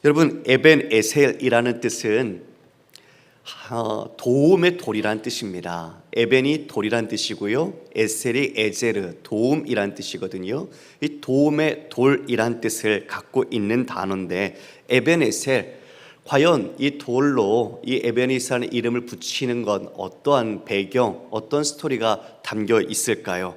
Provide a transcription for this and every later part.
여러분, 에벤에셀이라는 뜻은 도움의 돌이란 뜻입니다. 에벤이 돌이란 뜻이고요, 에셀이 에제르, 도움이란 뜻이거든요. 이 도움의 돌이란 뜻을 갖고 있는 단어인데, 에벤에셀, 과연 이 돌로 이 에벤에셀의 이름을 붙이는 건 어떠한 배경, 어떤 스토리가 담겨 있을까요?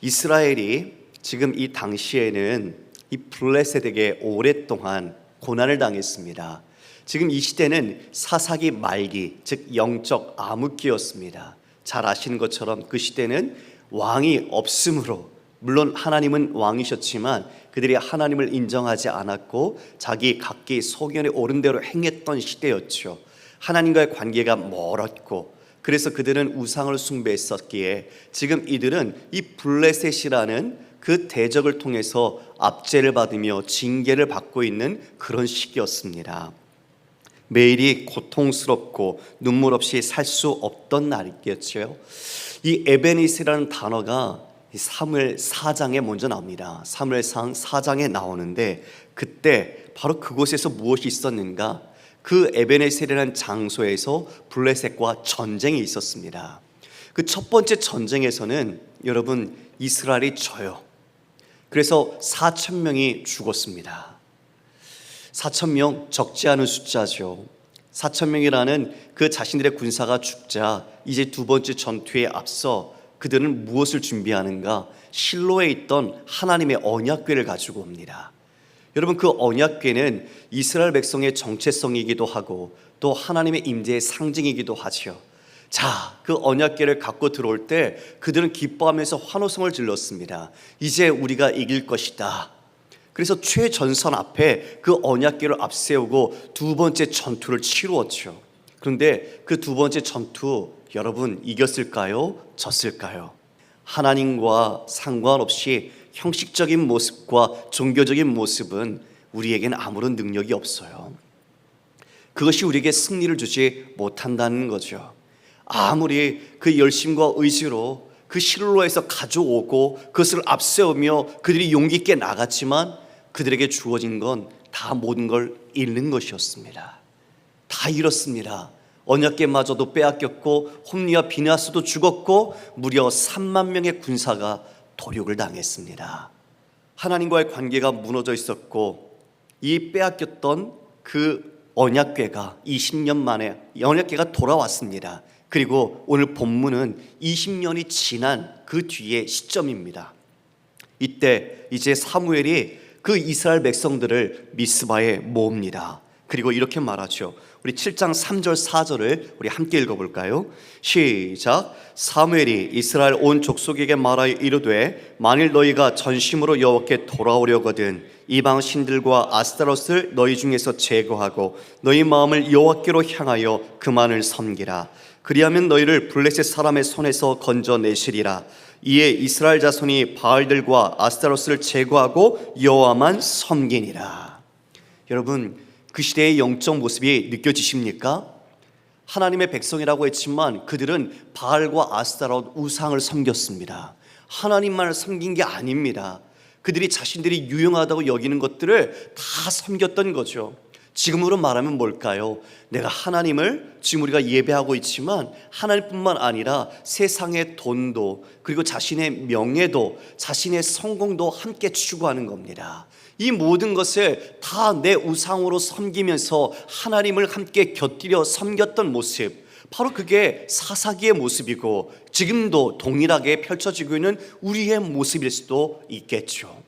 이스라엘이 지금 이 당시에는 이 블레셋에게 오랫동안 고난을 당했습니다. 지금 이 시대는 사사기 말기, 즉 영적 암흑기였습니다. 잘 아시는 것처럼 그 시대는 왕이 없으므로, 물론 하나님은 왕이셨지만 그들이 하나님을 인정하지 않았고 자기 각기 소견에 오른 대로 행했던 시대였죠. 하나님과의 관계가 멀었고, 그래서 그들은 우상을 숭배했었기에 지금 이들은 이 블레셋이라는 그 대적을 통해서 압제를 받으며 징계를 받고 있는 그런 시기였습니다. 매일이 고통스럽고 눈물 없이 살 수 없던 날이었죠. 이 에베니스라는 단어가 사무엘 4장에 먼저 나옵니다. 사무엘상 4장에 나오는데, 그때 바로 그곳에서 무엇이 있었는가? 그 에베네셀이라는 장소에서 블레셋과 전쟁이 있었습니다. 그 첫 번째 전쟁에서는 여러분, 이스라엘이 져요. 그래서 4,000명이 죽었습니다. 4,000명, 적지 않은 숫자죠. 4,000명이라는 그 자신들의 군사가 죽자 이제 두 번째 전투에 앞서 그들은 무엇을 준비하는가? 실로에 있던 하나님의 언약궤를 가지고 옵니다. 여러분, 그 언약궤는 이스라엘 백성의 정체성이기도 하고 또 하나님의 임재의 상징이기도 하죠. 자, 그 언약궤를 갖고 들어올 때 그들은 기뻐하면서 환호성을 질렀습니다. 이제 우리가 이길 것이다. 그래서 최전선 앞에 그 언약궤를 앞세우고 두 번째 전투를 치루었죠. 그런데 그 두 번째 전투, 여러분, 이겼을까요? 졌을까요? 하나님과 상관없이 형식적인 모습과 종교적인 모습은 우리에겐 아무런 능력이 없어요. 그것이 우리에게 승리를 주지 못한다는 거죠. 아무리 그 열심과 의지로 그 실로에서 가져오고 그것을 앞세우며 그들이 용기 있게 나갔지만 그들에게 주어진 건 다 모든 걸 잃는 것이었습니다. 다 잃었습니다. 언약궤마저도 빼앗겼고 홈리와 비나스도 죽었고 무려 3만 명의 군사가 도륙을 당했습니다. 하나님과의 관계가 무너져 있었고 이 빼앗겼던 그 언약궤가 20년 만에 언약궤가 돌아왔습니다. 그리고 오늘 본문은 20년이 지난 그 뒤의 시점입니다. 이때 이제 사무엘이 그 이스라엘 백성들을 미스바에 모읍니다. 그리고 이렇게 말하죠. 우리 7장 3절 4절을 우리 함께 읽어볼까요? 시작. 사무엘이 이스라엘 온 족속에게 말하여 이르되 만일 너희가 전심으로 여호와께 돌아오려거든 이방 신들과 아스타롯을 너희 중에서 제거하고 너희 마음을 여호와께로 향하여 그만을 섬기라. 그리하면 너희를 블레셋 사람의 손에서 건져내시리라. 이에 이스라엘 자손이 바알들과 아스타롯을 제거하고 여호와만 섬기니라. 여러분, 그 시대의 영적 모습이 느껴지십니까? 하나님의 백성이라고 했지만 그들은 바알과 아스타롯 우상을 섬겼습니다. 하나님만을 섬긴 게 아닙니다. 그들이 자신들이 유용하다고 여기는 것들을 다 섬겼던 거죠. 지금으로 말하면 뭘까요? 내가 하나님을 지금 우리가 예배하고 있지만 하나님뿐만 아니라 세상의 돈도, 그리고 자신의 명예도, 자신의 성공도 함께 추구하는 겁니다. 이 모든 것을 다 내 우상으로 섬기면서 하나님을 함께 곁들여 섬겼던 모습, 바로 그게 사사기의 모습이고 지금도 동일하게 펼쳐지고 있는 우리의 모습일 수도 있겠죠.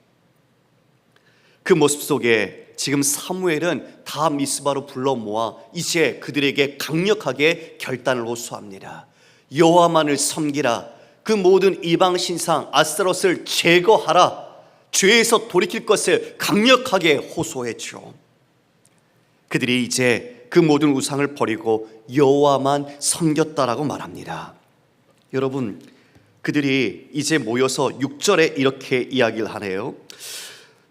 그 모습 속에 지금 사무엘은 다 미스바로 불러 모아 이제 그들에게 강력하게 결단을 호소합니다. 여호와만을 섬기라. 그 모든 이방 신상 아스타롯을 제거하라. 죄에서 돌이킬 것을 강력하게 호소했죠. 그들이 이제 그 모든 우상을 버리고 여호와만 섬겼다라고 말합니다. 여러분, 그들이 이제 모여서 6절에 이렇게 이야기를 하네요.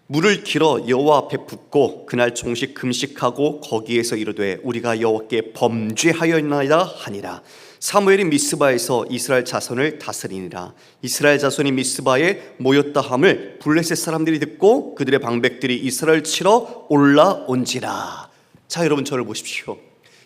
물을 길어 여호와 앞에 붓고 그날 종식 금식하고 거기에서 이르되 우리가 여호와께 범죄하였나이다 하니라. 사무엘이 미스바에서 이스라엘 자손을 다스리니라. 이스라엘 자손이 미스바에 모였다 함을 블레셋 사람들이 듣고 그들의 방백들이 이스라엘 치러 올라온지라. 자, 여러분 저를 보십시오.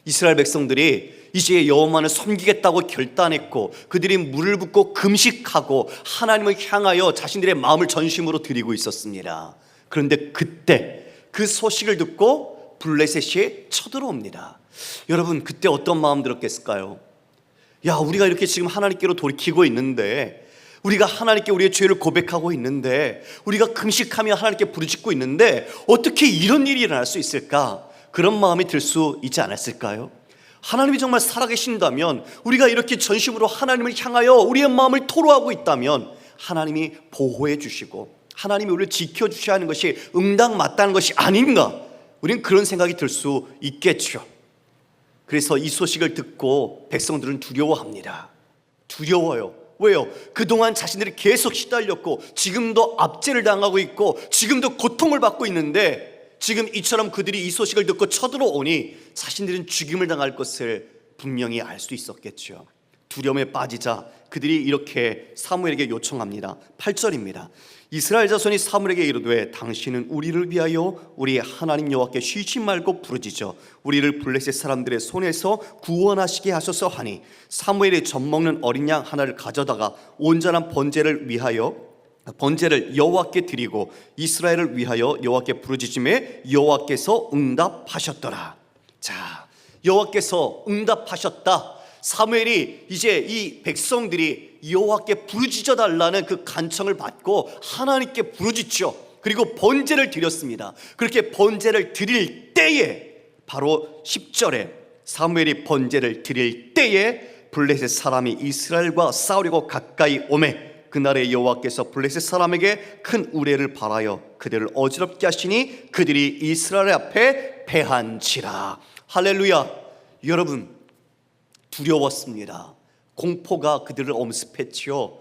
이스라엘 백성들이 이제 여호와만을 섬기겠다고 결단했고 그들이 물을 붓고 금식하고 하나님을 향하여 자신들의 마음을 전심으로 드리고 있었습니다. 그런데 그때 그 소식을 듣고 블레셋이 쳐들어옵니다. 여러분 그때 어떤 마음 들었겠을까요? 야, 우리가 이렇게 지금 하나님께로 돌이키고 있는데, 우리가 하나님께 우리의 죄를 고백하고 있는데, 우리가 금식하며 하나님께 부르짖고 있는데 어떻게 이런 일이 일어날 수 있을까? 그런 마음이 들 수 있지 않았을까요? 하나님이 정말 살아계신다면, 우리가 이렇게 전심으로 하나님을 향하여 우리의 마음을 토로하고 있다면 하나님이 보호해 주시고 하나님이 우리를 지켜주셔야 하는 것이 응당맞다는 것이 아닌가? 우리는 그런 생각이 들 수 있겠죠. 그래서 이 소식을 듣고 백성들은 두려워합니다. 두려워요. 왜요? 그동안 자신들이 계속 시달렸고 지금도 압제를 당하고 있고 지금도 고통을 받고 있는데, 지금 이처럼 그들이 이 소식을 듣고 쳐들어오니 자신들은 죽임을 당할 것을 분명히 알 수 있었겠죠. 두려움에 빠지자 그들이 이렇게 사무엘에게 요청합니다. 8절입니다. 이스라엘 자손이 사무엘에게 이르되 당신은 우리를 위하여 우리 하나님 여호와께 쉬지 말고 부르짖어 우리를 블레셋 사람들의 손에서 구원하시게 하소서 하니, 사무엘이 젖먹는 어린 양 하나를 가져다가 온전한 번제를 여호와께 드리고 이스라엘을 위하여 여호와께 부르짖음에 여호와께서 응답하셨더라. 자, 여호와께서 응답하셨다. 사무엘이 이제 이 백성들이 여호와께 부르짖어 달라는 그 간청을 받고 하나님께 부르짖죠. 그리고 번제를 드렸습니다. 그렇게 번제를 드릴 때에, 바로 10절에 사무엘이 번제를 드릴 때에 블레셋 사람이 이스라엘과 싸우려고 가까이 오매 그날에 여호와께서 블레셋 사람에게 큰 우레를 발하여 그들을 어지럽게 하시니 그들이 이스라엘 앞에 패한지라. 할렐루야. 여러분, 두려웠습니다. 공포가 그들을 엄습했지요.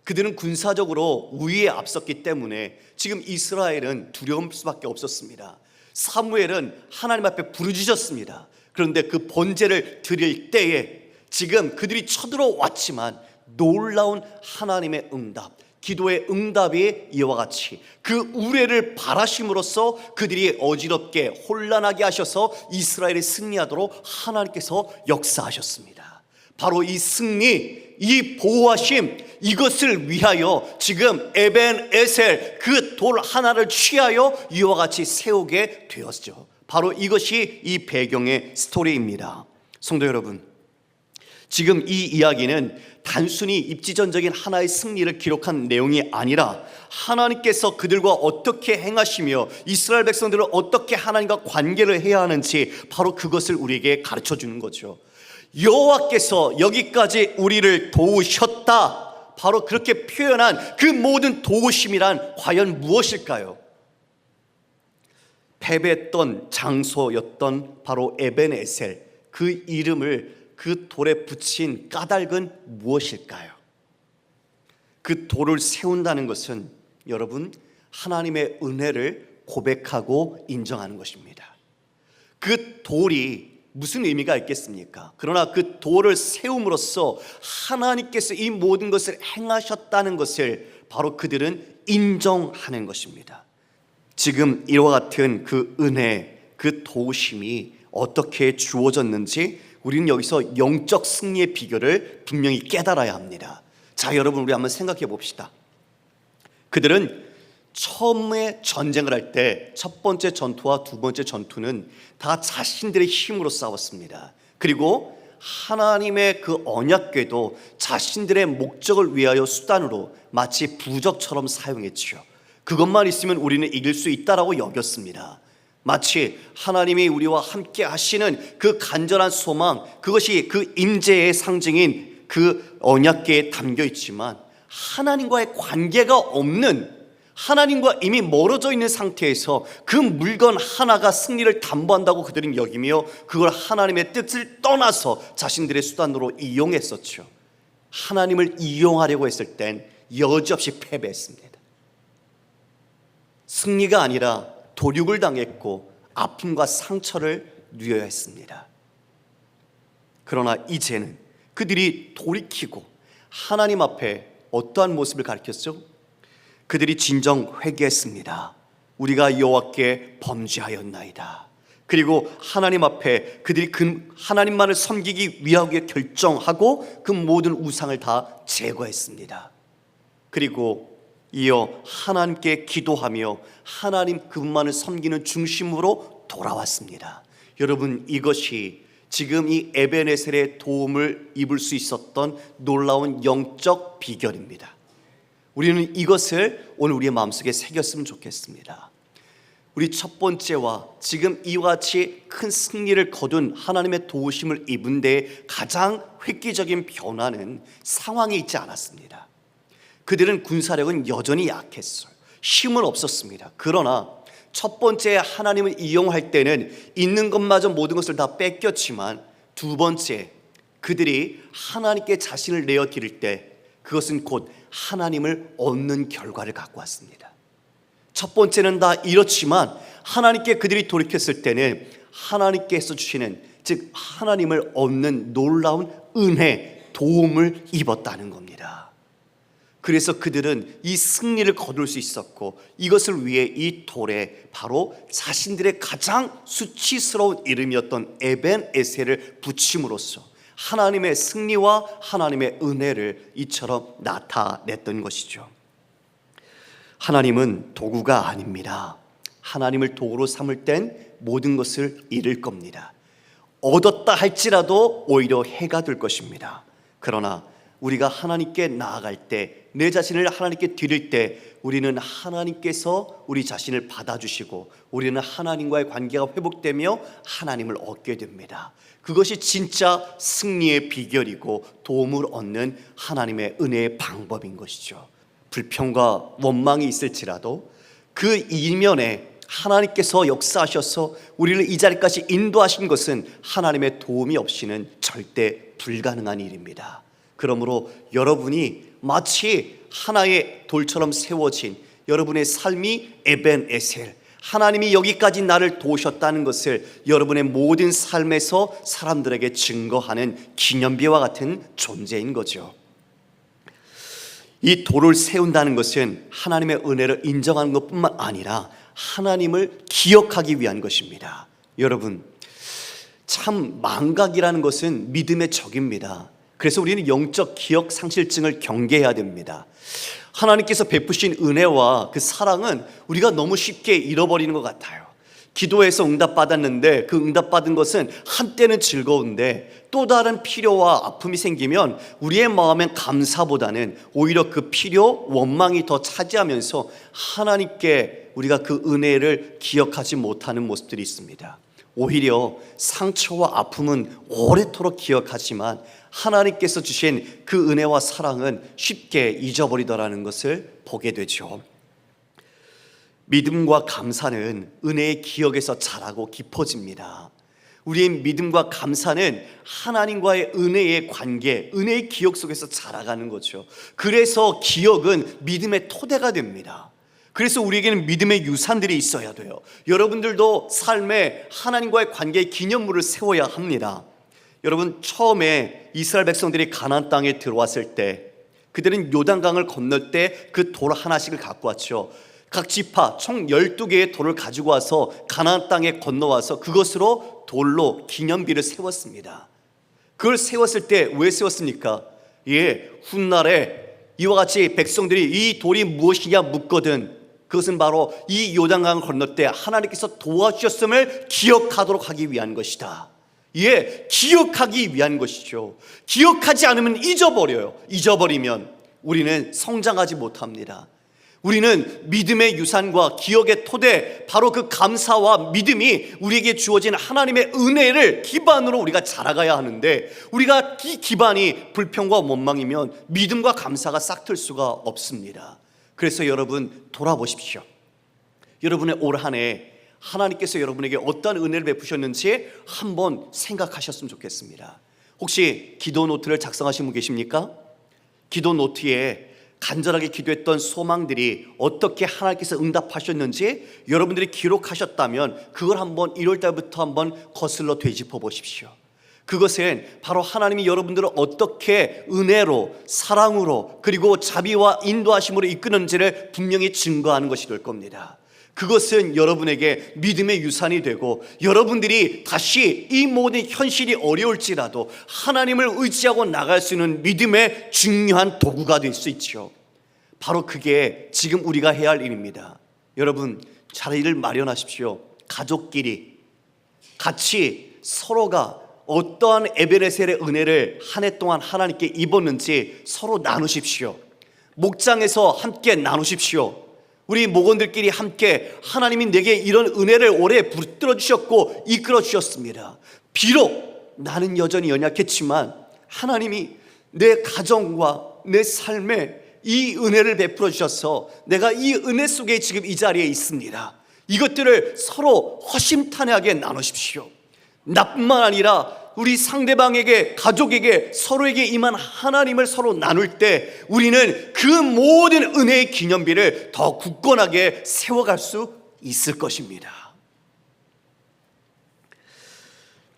그들은 군사적으로 우위에 앞섰기 때문에 지금 이스라엘은 두려울 수밖에 없었습니다. 사무엘은 하나님 앞에 부르짖었습니다. 그런데 그 번제를 드릴 때에 지금 그들이 쳐들어왔지만 놀라운 하나님의 응답, 기도의 응답이 이와 같이 그 우레를 발하심으로써 그들이 어지럽게 혼란하게 하셔서 이스라엘이 승리하도록 하나님께서 역사하셨습니다. 바로 이 승리, 이 보호하심, 이것을 위하여 지금 에벤에셀 그 돌 하나를 취하여 이와 같이 세우게 되었죠. 바로 이것이 이 배경의 스토리입니다. 성도 여러분, 지금 이 이야기는 단순히 입지전적인 하나의 승리를 기록한 내용이 아니라 하나님께서 그들과 어떻게 행하시며 이스라엘 백성들을 어떻게 하나님과 관계를 해야 하는지 바로 그것을 우리에게 가르쳐 주는 거죠. 여호와께서 여기까지 우리를 도우셨다, 바로 그렇게 표현한 그 모든 도우심이란 과연 무엇일까요? 패배했던 장소였던 바로 에벤에셀, 그 이름을 그 돌에 붙인 까닭은 무엇일까요? 그 돌을 세운다는 것은 여러분, 하나님의 은혜를 고백하고 인정하는 것입니다. 그 돌이 무슨 의미가 있겠습니까? 그러나 그 돌을 세움으로써 하나님께서 이 모든 것을 행하셨다는 것을 바로 그들은 인정하는 것입니다. 지금 이와 같은 그 은혜, 그 도우심이 어떻게 주어졌는지 우리는 여기서 영적 승리의 비결을 분명히 깨달아야 합니다. 자, 여러분, 우리 한번 생각해 봅시다. 그들은 처음에 전쟁을 할 때 첫 번째 전투와 두 번째 전투는 다 자신들의 힘으로 싸웠습니다. 그리고 하나님의 그 언약궤도 자신들의 목적을 위하여 수단으로 마치 부적처럼 사용했죠. 그것만 있으면 우리는 이길 수 있다라고 여겼습니다. 마치 하나님이 우리와 함께 하시는 그 간절한 소망, 그것이 그 임재의 상징인 그 언약궤에 담겨 있지만 하나님과의 관계가 없는, 하나님과 이미 멀어져 있는 상태에서 그 물건 하나가 승리를 담보한다고 그들은 여기며 그걸 하나님의 뜻을 떠나서 자신들의 수단으로 이용했었죠. 하나님을 이용하려고 했을 땐 여지없이 패배했습니다. 승리가 아니라 도륙을 당했고 아픔과 상처를 누려야 했습니다. 그러나 이제는 그 그들이 돌이키고 하나님 앞에 어떠한 모습을 가리켰죠? 그들이 진정 회개했습니다. 우리가 여호와께 범죄하였나이다. 그리고 하나님 앞에 그들이 그 하나님만을 섬기기 위하게 결정하고 그 모든 우상을 다 제거했습니다. 그리고 이어 하나님께 기도하며 하나님 그분만을 섬기는 중심으로 돌아왔습니다. 여러분, 이것이 지금 이 에베네셀의 도움을 입을 수 있었던 놀라운 영적 비결입니다. 우리는 이것을 오늘 우리의 마음속에 새겼으면 좋겠습니다. 우리 첫 번째와 지금 이와 같이 큰 승리를 거둔 하나님의 도우심을 입은 데 가장 획기적인 변화는 상황에 있지 않았습니다. 그들은 군사력은 여전히 약했어요. 힘은 없었습니다. 그러나 첫 번째 하나님을 이용할 때는 있는 것마저 모든 것을 다 뺏겼지만, 두 번째 그들이 하나님께 자신을 내어 드릴 때 그것은 곧 하나님을 얻는 결과를 갖고 왔습니다. 첫 번째는 다 이렇지만 하나님께 그들이 돌이켰을 때는 하나님께서 주시는, 즉 하나님을 얻는 놀라운 은혜, 도움을 입었다는 겁니다. 그래서 그들은 이 승리를 거둘 수 있었고, 이것을 위해 이 돌에 바로 자신들의 가장 수치스러운 이름이었던 에벤에셀을 붙임으로써 하나님의 승리와 하나님의 은혜를 이처럼 나타냈던 것이죠. 하나님은 도구가 아닙니다. 하나님을 도구로 삼을 땐 모든 것을 잃을 겁니다. 얻었다 할지라도 오히려 해가 될 것입니다. 그러나 우리가 하나님께 나아갈 때, 내 자신을 하나님께 드릴 때 우리는 하나님께서 우리 자신을 받아주시고 우리는 하나님과의 관계가 회복되며 하나님을 얻게 됩니다. 그것이 진짜 승리의 비결이고 도움을 얻는 하나님의 은혜의 방법인 것이죠. 불평과 원망이 있을지라도 그 이면에 하나님께서 역사하셔서 우리를 이 자리까지 인도하신 것은 하나님의 도움이 없이는 절대 불가능한 일입니다. 그러므로 여러분이 마치 하나의 돌처럼 세워진 여러분의 삶이 에벤에셀, 하나님이 여기까지 나를 도우셨다는 것을 여러분의 모든 삶에서 사람들에게 증거하는 기념비와 같은 존재인 거죠. 이 돌을 세운다는 것은 하나님의 은혜를 인정하는 것뿐만 아니라 하나님을 기억하기 위한 것입니다. 여러분, 참 망각이라는 것은 믿음의 적입니다. 그래서 우리는 영적 기억 상실증을 경계해야 됩니다. 하나님께서 베푸신 은혜와 그 사랑은 우리가 너무 쉽게 잃어버리는 것 같아요. 기도해서 응답받았는데 그 응답받은 것은 한때는 즐거운데 또 다른 필요와 아픔이 생기면 우리의 마음엔 감사보다는 오히려 그 필요, 원망이 더 차지하면서 하나님께 우리가 그 은혜를 기억하지 못하는 모습들이 있습니다. 오히려 상처와 아픔은 오래도록 기억하지만 하나님께서 주신 그 은혜와 사랑은 쉽게 잊어버리더라는 것을 보게 되죠. 믿음과 감사는 은혜의 기억에서 자라고 깊어집니다. 우리의 믿음과 감사는 하나님과의 은혜의 관계, 은혜의 기억 속에서 자라가는 거죠. 그래서 기억은 믿음의 토대가 됩니다. 그래서 우리에게는 믿음의 유산들이 있어야 돼요. 여러분들도 삶에 하나님과의 관계의 기념물을 세워야 합니다. 여러분, 처음에 이스라엘 백성들이 가나안 땅에 들어왔을 때 그들은 요단강을 건널 때 그 돌 하나씩을 갖고 왔죠. 각 지파 총 12개의 돌을 가지고 와서 가나안 땅에 건너와서 그것으로 돌로 기념비를 세웠습니다. 그걸 세웠을 때 왜 세웠습니까? 훗날에 이와 같이 백성들이 이 돌이 무엇이냐 묻거든 그것은 바로 이 요단강을 건널 때 하나님께서 도와주셨음을 기억하도록 하기 위한 것이다. 기억하기 위한 것이죠. 기억하지 않으면 잊어버려요. 잊어버리면 우리는 성장하지 못합니다. 우리는 믿음의 유산과 기억의 토대, 바로 그 감사와 믿음이 우리에게 주어진 하나님의 은혜를 기반으로 우리가 자라가야 하는데, 우리가 이 기반이 불평과 원망이면 믿음과 감사가 싹틀 수가 없습니다. 그래서 여러분, 돌아보십시오. 여러분의 올 한 해 하나님께서 여러분에게 어떤 은혜를 베푸셨는지 한번 생각하셨으면 좋겠습니다. 혹시 기도 노트를 작성하신 분 계십니까? 기도 노트에 간절하게 기도했던 소망들이 어떻게 하나님께서 응답하셨는지 여러분들이 기록하셨다면 그걸 한번 1월 달부터 한번 거슬러 되짚어 보십시오. 그것은 바로 하나님이 여러분들을 어떻게 은혜로, 사랑으로, 그리고 자비와 인도하심으로 이끄는지를 분명히 증거하는 것이 될 겁니다. 그것은 여러분에게 믿음의 유산이 되고, 여러분들이 다시 이 모든 현실이 어려울지라도 하나님을 의지하고 나갈 수 있는 믿음의 중요한 도구가 될 수 있죠. 바로 그게 지금 우리가 해야 할 일입니다. 여러분, 자리를 마련하십시오. 가족끼리 같이 서로가 어떠한 에베네셀의 은혜를 한 해 동안 하나님께 입었는지 서로 나누십시오. 목장에서 함께 나누십시오. 우리 목원들끼리 함께 하나님이 내게 이런 은혜를 올해 붙들어 주셨고 이끌어 주셨습니다. 비록 나는 여전히 연약했지만 하나님이 내 가정과 내 삶에 이 은혜를 베풀어 주셔서 내가 이 은혜 속에 지금 이 자리에 있습니다. 이것들을 서로 허심탄회하게 나누십시오. 나뿐만 아니라 우리 상대방에게, 가족에게, 서로에게 임한 하나님을 서로 나눌 때 우리는 그 모든 은혜의 기념비를 더 굳건하게 세워갈 수 있을 것입니다.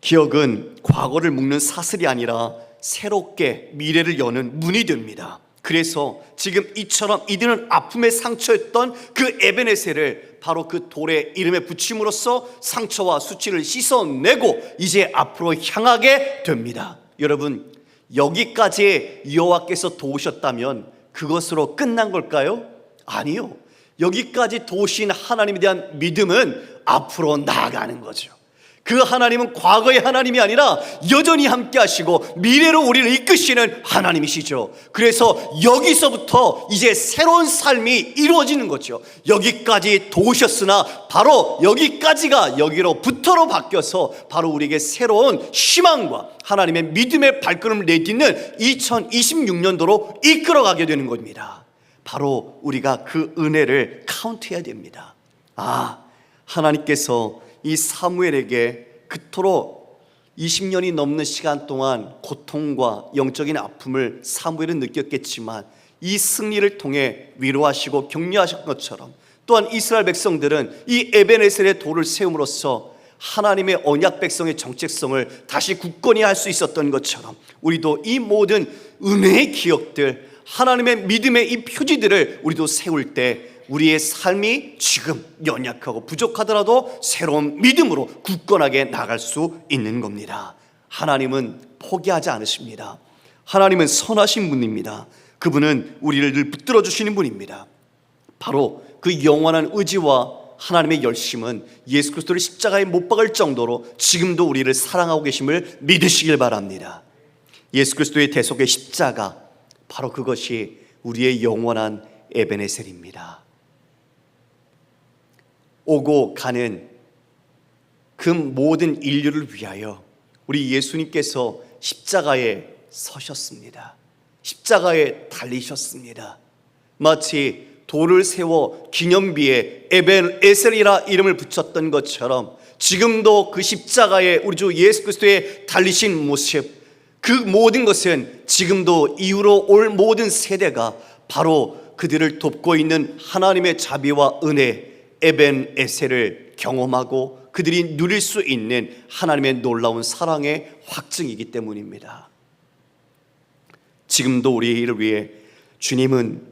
기억은 과거를 묶는 사슬이 아니라 새롭게 미래를 여는 문이 됩니다. 그래서 지금 이처럼 이들은 아픔의 상처였던 그 에베네셀을 바로 그 돌에 이름에 붙임으로써 상처와 수치를 씻어내고 이제 앞으로 향하게 됩니다. 여러분, 여기까지 여호와께서 도우셨다면 그것으로 끝난 걸까요? 아니요. 여기까지 도우신 하나님에 대한 믿음은 앞으로 나아가는 거죠. 그 하나님은 과거의 하나님이 아니라 여전히 함께 하시고 미래로 우리를 이끄시는 하나님이시죠. 그래서 여기서부터 이제 새로운 삶이 이루어지는 거죠. 여기까지 도우셨으나 바로 여기까지가 여기로부터로 바뀌어서 바로 우리에게 새로운 희망과 하나님의 믿음의 발걸음을 내딛는 2026년도로 이끌어가게 되는 겁니다. 바로 우리가 그 은혜를 카운트해야 됩니다. 하나님께서 이 사무엘에게 그토록 20년이 넘는 시간 동안 고통과 영적인 아픔을 사무엘은 느꼈겠지만 이 승리를 통해 위로하시고 격려하신 것처럼 또한 이스라엘 백성들은 이 에베네셀의 돌을 세움으로써 하나님의 언약 백성의 정체성을 다시 굳건히 할 수 있었던 것처럼 우리도 이 모든 은혜의 기억들, 하나님의 믿음의 이 표지들을 우리도 세울 때 우리의 삶이 지금 연약하고 부족하더라도 새로운 믿음으로 굳건하게 나갈 수 있는 겁니다. 하나님은 포기하지 않으십니다. 하나님은 선하신 분입니다. 그분은 우리를 늘 붙들어 주시는 분입니다. 바로 그 영원한 의지와 하나님의 열심은 예수 그리스도를 십자가에 못 박을 정도로 지금도 우리를 사랑하고 계심을 믿으시길 바랍니다. 예수 그리스도의 대속의 십자가, 바로 그것이 우리의 영원한 에베네셀입니다. 오고 가는 그 모든 인류를 위하여 우리 예수님께서 십자가에 서셨습니다. 십자가에 달리셨습니다. 마치 돌을 세워 기념비에 에벤에셀이라 이름을 붙였던 것처럼 지금도 그 십자가에 우리 주 예수 그리스도의 달리신 모습, 그 모든 것은 지금도 이후로 올 모든 세대가 바로 그들을 돕고 있는 하나님의 자비와 은혜 에벤에셀을 경험하고 그들이 누릴 수 있는 하나님의 놀라운 사랑의 확증이기 때문입니다. 지금도 우리를 위해 주님은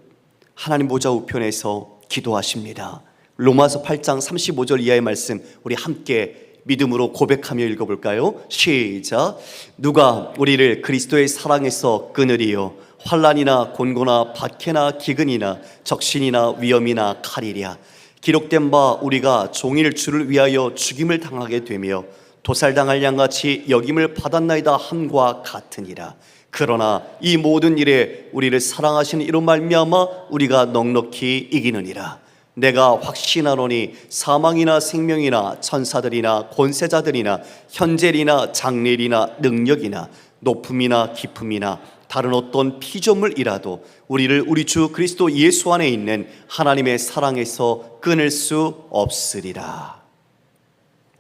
하나님 보좌 우편에서 기도하십니다. 로마서 8장 35절 이하의 말씀 우리 함께 믿음으로 고백하며 읽어볼까요? 시작. 누가 우리를 그리스도의 사랑에서 끊으리요? 환난이나 곤고나 박해나 기근이나 적신이나 위험이나 칼이랴. 기록된 바 우리가 종일 주를 위하여 죽임을 당하게 되며 도살당할 양같이 여김을 받았나이다 함과 같으니라. 그러나 이 모든 일에 우리를 사랑하시는 이로 말미암아 우리가 넉넉히 이기느니라. 내가 확신하노니 사망이나 생명이나 천사들이나 권세자들이나 현재리나 장래리나 능력이나 높음이나 깊음이나 다른 어떤 피조물이라도 우리를 우리 주 그리스도 예수 안에 있는 하나님의 사랑에서 끊을 수 없으리라.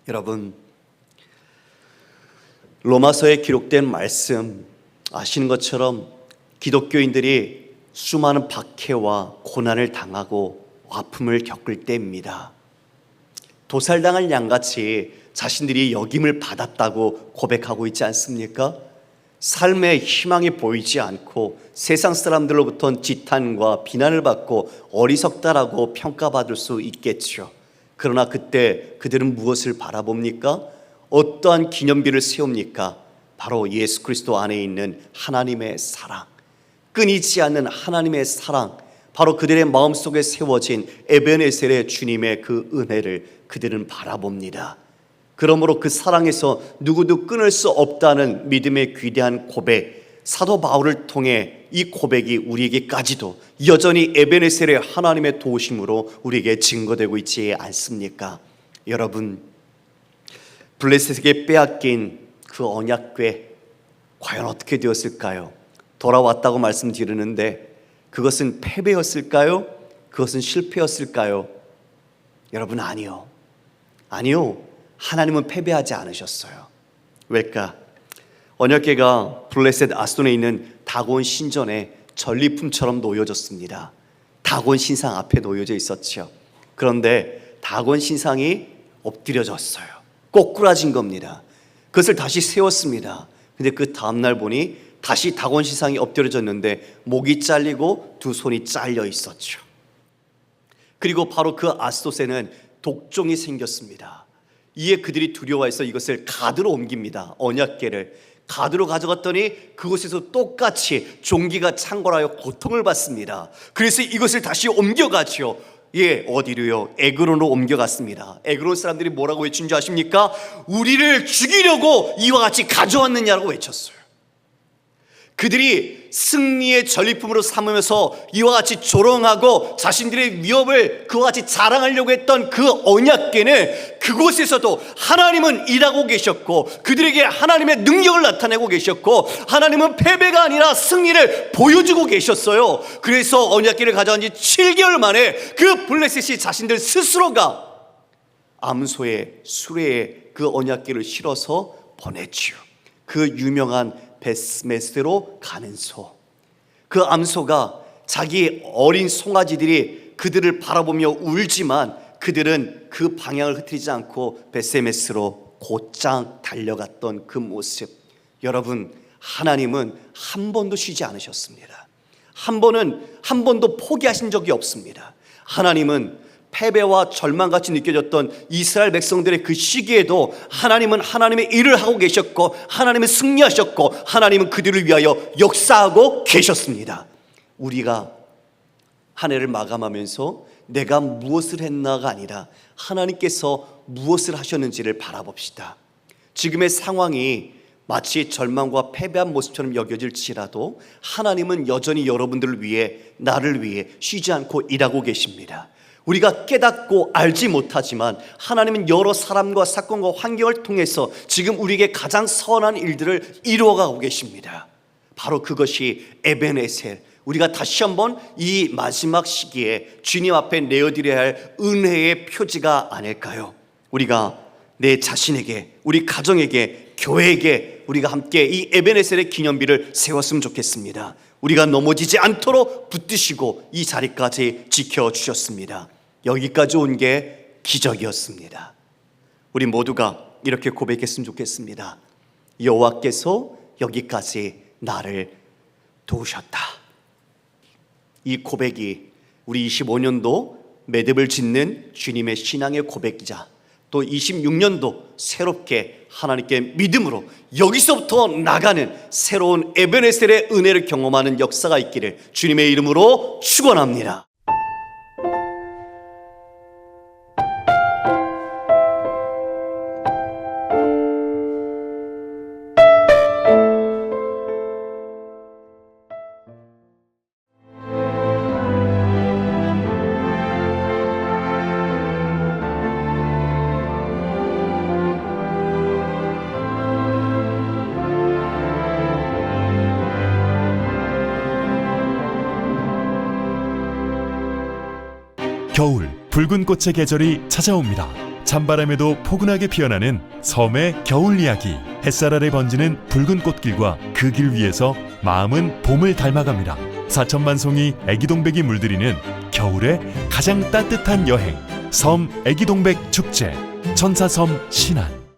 여러분, 로마서에 기록된 말씀 아시는 것처럼 기독교인들이 수많은 박해와 고난을 당하고 아픔을 겪을 때입니다. 도살당할 양같이 자신들이 여김을 받았다고 고백하고 있지 않습니까? 삶의 희망이 보이지 않고 세상 사람들로부터 지탄과 비난을 받고 어리석다라고 평가받을 수 있겠죠. 그러나 그때 그들은 무엇을 바라봅니까? 어떠한 기념비를 세웁니까? 바로 예수 그리스도 안에 있는 하나님의 사랑, 끊이지 않는 하나님의 사랑, 바로 그들의 마음속에 세워진 에베네셀의 주님의 그 은혜를 그들은 바라봅니다. 그러므로 그 사랑에서 누구도 끊을 수 없다는 믿음의 귀대한 고백, 사도 바울을 통해 이 고백이 우리에게까지도 여전히 에베네셀의 하나님의 도우심으로 우리에게 증거되고 있지 않습니까? 여러분, 블레셋에게 빼앗긴 그 언약궤 과연 어떻게 되었을까요? 돌아왔다고 말씀드리는데 그것은 패배였을까요? 그것은 실패였을까요? 여러분, 아니요. 하나님은 패배하지 않으셨어요. 왜일까? 언약궤가 블레셋 아스돈에 있는 다곤 신전에 전리품처럼 놓여졌습니다. 다곤 신상 앞에 놓여져 있었죠. 그런데 다곤 신상이 엎드려졌어요. 꼬꾸라진 겁니다. 그것을 다시 세웠습니다. 근데 그 다음날 보니 다시 다곤 신상이 엎드려졌는데 목이 잘리고 두 손이 잘려 있었죠. 그리고 바로 그 아스돗에는 독종이 생겼습니다. 이에 그들이 두려워해서 이것을 가드로 옮깁니다. 언약궤를 가드로 가져갔더니 그곳에서 똑같이 종기가 창궐하여 고통을 받습니다. 그래서 이것을 다시 옮겨가죠. 어디로요? 에그론으로 옮겨갔습니다. 에그론 사람들이 뭐라고 외친 줄 아십니까? 우리를 죽이려고 이와 같이 가져왔느냐고 외쳤어요. 그들이 승리의 전리품으로 삼으면서 이와 같이 조롱하고 자신들의 위협을 그와 같이 자랑하려고 했던 그 언약궤는 그곳에서도 하나님은 일하고 계셨고 그들에게 하나님의 능력을 나타내고 계셨고 하나님은 패배가 아니라 승리를 보여주고 계셨어요. 그래서 언약궤를 가져간 지 7개월 만에 그 블레셋이 자신들 스스로가 암소의 수레에 그 언약궤를 실어서 보냈지요. 그 유명한 베스메스로 가는 소, 그 암소가 자기 어린 송아지들이 그들을 바라보며 울지만 그들은 그 방향을 흐트리지 않고 베스메스로 곧장 달려갔던 그 모습. 여러분, 하나님은 한 번도 쉬지 않으셨습니다. 한 번도 포기하신 적이 없습니다. 하나님은 패배와 절망같이 느껴졌던 이스라엘 백성들의 그 시기에도 하나님은 하나님의 일을 하고 계셨고 하나님은 승리하셨고 하나님은 그들을 위하여 역사하고 계셨습니다. 우리가 한 해를 마감하면서 내가 무엇을 했나가 아니라 하나님께서 무엇을 하셨는지를 바라봅시다. 지금의 상황이 마치 절망과 패배한 모습처럼 여겨질지라도 하나님은 여전히 여러분들을 위해, 나를 위해 쉬지 않고 일하고 계십니다. 우리가 깨닫고 알지 못하지만 하나님은 여러 사람과 사건과 환경을 통해서 지금 우리에게 가장 선한 일들을 이루어가고 계십니다. 바로 그것이 에베네셀, 우리가 다시 한번 이 마지막 시기에 주님 앞에 내어드려야 할 은혜의 표지가 아닐까요? 우리가 내 자신에게, 우리 가정에게, 교회에게 우리가 함께 이 에베네셀의 기념비를 세웠으면 좋겠습니다. 우리가 넘어지지 않도록 붙드시고 이 자리까지 지켜주셨습니다. 여기까지 온 게 기적이었습니다. 우리 모두가 이렇게 고백했으면 좋겠습니다. 여호와께서 여기까지 나를 도우셨다. 이 고백이 우리 25년도 매듭을 짓는 주님의 신앙의 고백이자 또 26년도 새롭게 하나님께 믿음으로 여기서부터 나가는 새로운 에베네셀의 은혜를 경험하는 역사가 있기를 주님의 이름으로 축원합니다. 겨울, 붉은 꽃의 계절이 찾아옵니다. 찬바람에도 포근하게 피어나는 섬의 겨울 이야기. 햇살 아래 번지는 붉은 꽃길과 그 길 위에서 마음은 봄을 닮아갑니다. 4천만 송이 애기동백이 물들이는 겨울의 가장 따뜻한 여행, 섬 애기동백 축제, 천사섬 신안.